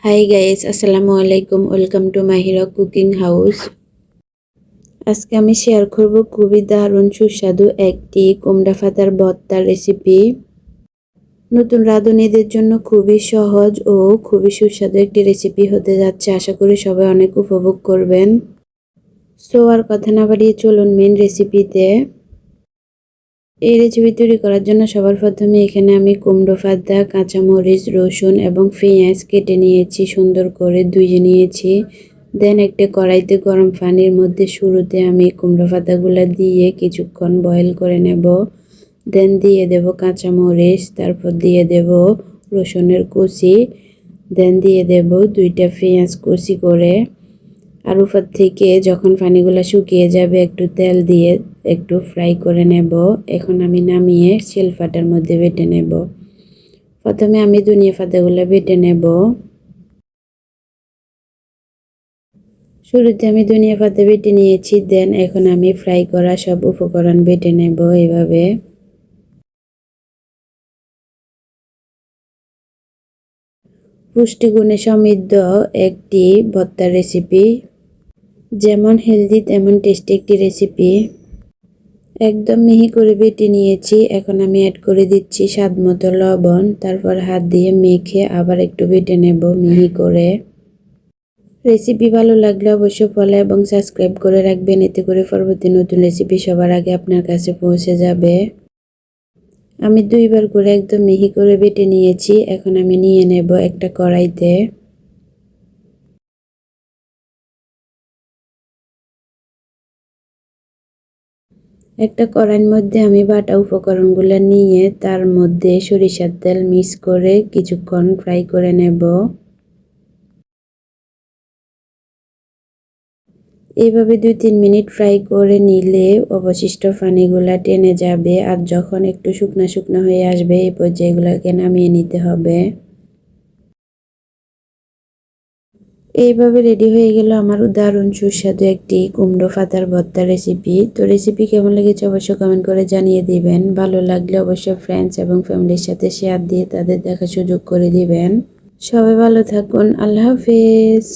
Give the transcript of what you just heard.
Hi guys, আসসালামু আলাইকুম। Welcome to Mahira cooking house. আজকে আমি শেয়ার করব খুবই দারুণ সুস্বাদু একটি কুমড়া পাতার ভর্তার রেসিপি। নতুন রাঁধুনিদের জন্য খুবই সহজ ও খুবই সুস্বাদু একটি রেসিপি হতে যাচ্ছে। আশা করি সবাই অনেক উপভোগ করবেন। সো আর কথা না বাড়িয়ে চলুন মেন রেসিপিতে। এই রেসিপি তৈরি করার জন্য সবার প্রথমে এখানে আমি কুমড়ো পাতা, কাঁচামরিচ, রসুন এবং পেঁয়াজ কেটে নিয়েছি, সুন্দর করে ধুয়ে নিয়েছি। দেন একটা কড়াইতে গরম পানির মধ্যে শুরুতে আমি কুমড়ো পাতাগুলো দিয়ে কিছুক্ষণ বয়েল করে নেব। দেন দিয়ে দেব কাঁচামরিচ, তারপর দিয়ে দেব রসুনের কুচি, দেন দিয়ে দেব 2টা পেঁয়াজ কুচি করে। আর উপর থেকে যখন পানিগুলো শুকিয়ে যাবে একটু তেল দিয়ে একটু ফ্রাই করে নেব। এখন আমি নামিয়ে শিলপাটার মধ্যে বেটে নেব। প্রথমে আমি ধনিয়া পাতাগুলো বেটে নেব। শুরুতে আমি ধনিয়া পাতা বেটে নিয়েছি। দেন এখন আমি ফ্রাই করা সব উপকরণ বেটে নেব এভাবে। পুষ্টিগুণে সমৃদ্ধ একটি ভর্তার রেসিপি, যেমন হেলদি তেমন টেস্টি একটি রেসিপি। একদম মিহি করে বেটে নিয়েছি। এখন আমি অ্যাড করে দিচ্ছি স্বাদ মতো লবণ, তারপর হাত দিয়ে মেখে আবার একটু বেটে নেব মিহি করে। রেসিপি ভালো লাগলে অবশ্যই ফলো এবং সাবস্ক্রাইব করে রাখবেন, এতে করে পরবর্তী নতুন রেসিপি সবার আগে আপনার কাছে পৌঁছে যাবে। আমি 2বার করে একদম মিহি করে বেটে নিয়েছি। এখন আমি নিয়ে নেব একটা কড়াইতে। একটা কড়াইয়ের মধ্যে আমি বাটা উপকরণগুলো নিয়ে তার মধ্যে সরিষার তেল মিক্স করে কিছুক্ষণ ফ্রাই করে নেব। এইভাবে 2-3 মিনিট ফ্রাই করে নিলে অবশিষ্ট পানিগুলা টেনে যাবে। আর যখন একটু শুকনো শুকনো হয়ে আসবে এই পর্যায়ে এগুলোকে নামিয়ে নিতে হবে। এইভাবে রেডি হয়ে গেল আমার দারুণ সুস্বাদু একটি কুমড়ো পাতার ভর্তা রেসিপি। তো রেসিপি কেমন লেগেছে অবশ্যই কমেন্ট করে জানিয়ে দিবেন। ভালো লাগলে অবশ্যই ফ্রেন্ডস এবং ফ্যামিলির সাথে শেয়ার দিয়ে তাদের দেখার সুযোগ করে দিবেন। সবাই ভালো থাকুন। আল্লাহ হাফেজ।